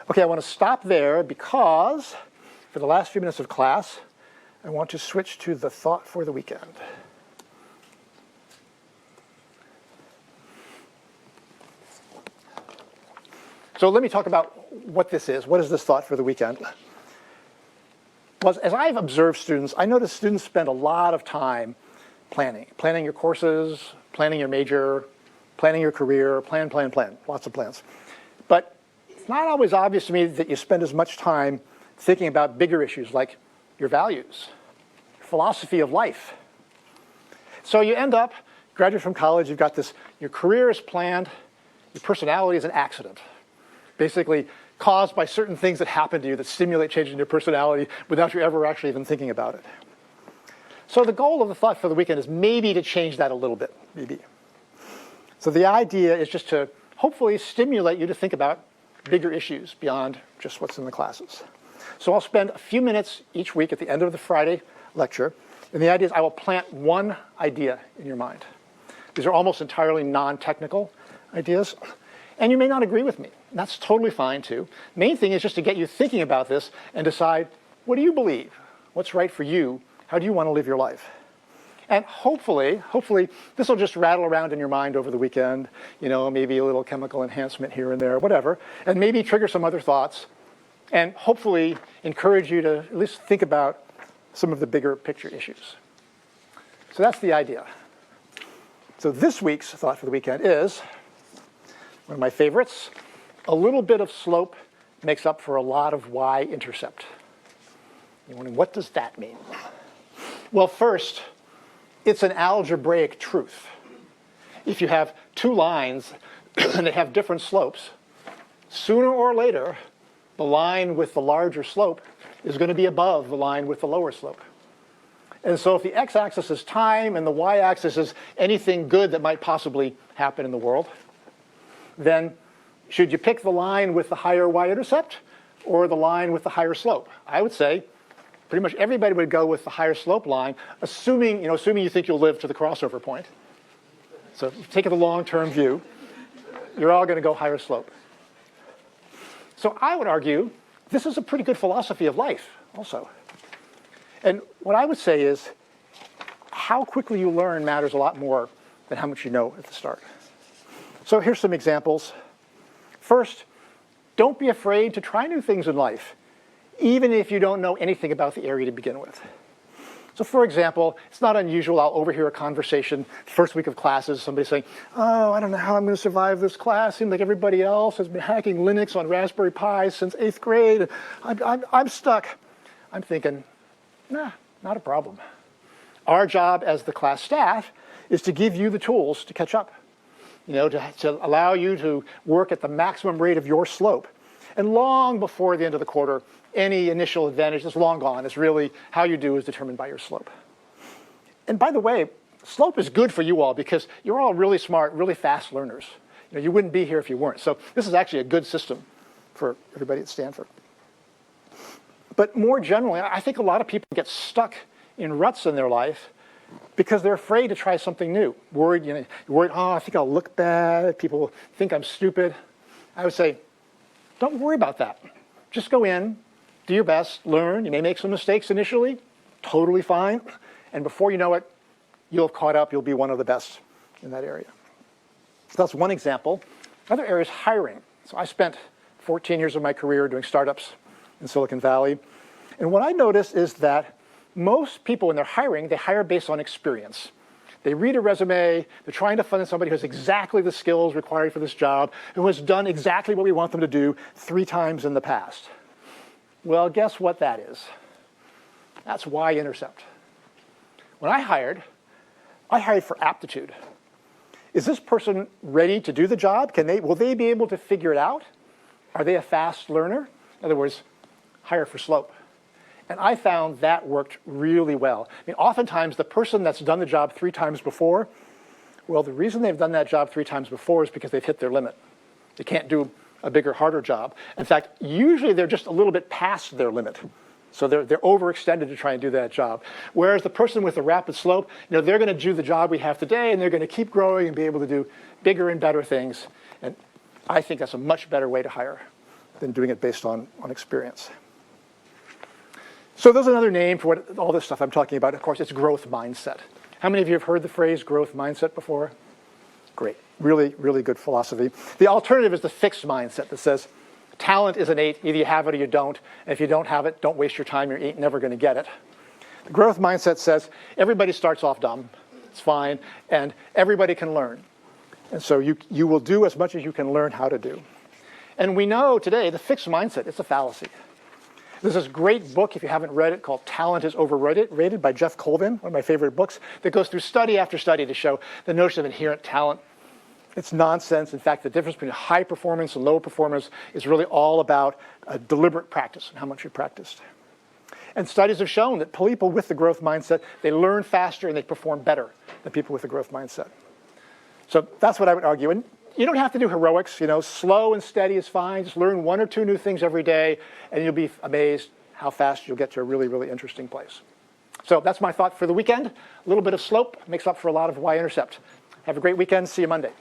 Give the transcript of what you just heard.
Okay, I want to stop there because for the last few minutes of class, I want to switch to the thought for the weekend. So let me talk about what this is. What is this thought for the weekend? Well, as I've observed students, I notice students spend a lot of time planning your courses, planning your major, planning your career, plan, lots of plans. But it's not always obvious to me that you spend as much time thinking about bigger issues like your values, your philosophy of life. So you end up, graduate from college, you've got this, your career is planned, your personality is an accident. Basically caused by certain things that happen to you that stimulate change in your personality without you ever actually even thinking about it. So the goal of the thought for the weekend is maybe to change that a little bit, maybe. So the idea is just to hopefully stimulate you to think about bigger issues beyond just what's in the classes. So I'll spend a few minutes each week at the end of the Friday lecture, and the idea is I will plant one idea in your mind. These are almost entirely non-technical ideas. And you may not agree with me. That's totally fine, too. Main thing is just to get you thinking about this and decide, what do you believe? What's right for you? How do you want to live your life? And hopefully, this will just rattle around in your mind over the weekend, you know, maybe a little chemical enhancement here and there, whatever, and maybe trigger some other thoughts, and hopefully encourage you to at least think about some of the bigger picture issues. So that's the idea. So this week's thought for the weekend is, one of my favorites, a little bit of slope makes up for a lot of Y-intercept. You're wondering, what does that mean? Well, first, it's an algebraic truth. If you have two lines and they have different slopes, sooner or later, the line with the larger slope is going to be above the line with the lower slope. And so if the x-axis is time and the y-axis is anything good that might possibly happen in the world, then should you pick the line with the higher y-intercept or the line with the higher slope? I would say pretty much everybody would go with the higher slope line, assuming you think you'll live to the crossover point. So taking the long-term view, you're all going to go higher slope. So I would argue this is a pretty good philosophy of life also. And what I would say is how quickly you learn matters a lot more than how much you know at the start. So here's some examples. First, don't be afraid to try new things in life, even if you don't know anything about the area to begin with. So for example, it's not unusual, I'll overhear a conversation first week of classes, somebody saying, oh, I don't know how I'm going to survive this class. Seems like everybody else has been hacking Linux on Raspberry Pi since 8th grade. I'm stuck. I'm thinking, nah, not a problem. Our job as the class staff is to give you the tools to catch up. To allow you to work at the maximum rate of your slope. And long before the end of the quarter, any initial advantage is long gone. It's really how you do is determined by your slope. And by the way, slope is good for you all because you're all really smart, really fast learners. You wouldn't be here if you weren't. So this is actually a good system for everybody at Stanford. But more generally, I think a lot of people get stuck in ruts in their life because they're afraid to try something new. Worried, oh, I think I'll look bad. People think I'm stupid. I would say, don't worry about that. Just go in, do your best, learn. You may make some mistakes initially, totally fine. And before you know it, you'll have caught up. You'll be one of the best in that area. So that's one example. Another area is hiring. So I spent 14 years of my career doing startups in Silicon Valley. And what I noticed is that most people, when they're hiring, they hire based on experience. They read a resume, they're trying to find somebody who has exactly the skills required for this job, who has done exactly what we want them to do 3 times in the past. Well, guess what that is? That's Y-Intercept. When I hired for aptitude. Is this person ready to do the job? Will they be able to figure it out? Are they a fast learner? In other words, hire for slope. And I found that worked really well. I mean, oftentimes the person that's done the job 3 times before, well, the reason they've done that job 3 times before is because they've hit their limit. They can't do a bigger, harder job. In fact, usually they're just a little bit past their limit. So they're overextended to try and do that job. Whereas the person with the rapid slope, they're going to do the job we have today, and they're going to keep growing and be able to do bigger and better things. And I think that's a much better way to hire than doing it based on experience. So there's another name for what all this stuff I'm talking about. Of course, it's growth mindset. How many of you have heard the phrase growth mindset before? Great. Really, really good philosophy. The alternative is the fixed mindset that says talent is innate. Either you have it or you don't. And if you don't have it, don't waste your time. You ain't never going to get it. The growth mindset says everybody starts off dumb. It's fine. And everybody can learn. And so you will do as much as you can learn how to do. And we know today the fixed mindset is a fallacy. There's this great book, if you haven't read it, called Talent is Overrated by Jeff Colvin, one of my favorite books, that goes through study after study to show the notion of inherent talent. It's nonsense. In fact, the difference between high performance and low performance is really all about deliberate practice and how much you practiced. And studies have shown that people with the growth mindset, they learn faster and they perform better than people with the growth mindset. So that's what I would argue. And you don't have to do heroics. Slow and steady is fine. Just learn 1 or 2 new things every day, and you'll be amazed how fast you'll get to a really, really interesting place. So that's my thought for the weekend. A little bit of slope makes up for a lot of Y-Intercept. Have a great weekend. See you Monday.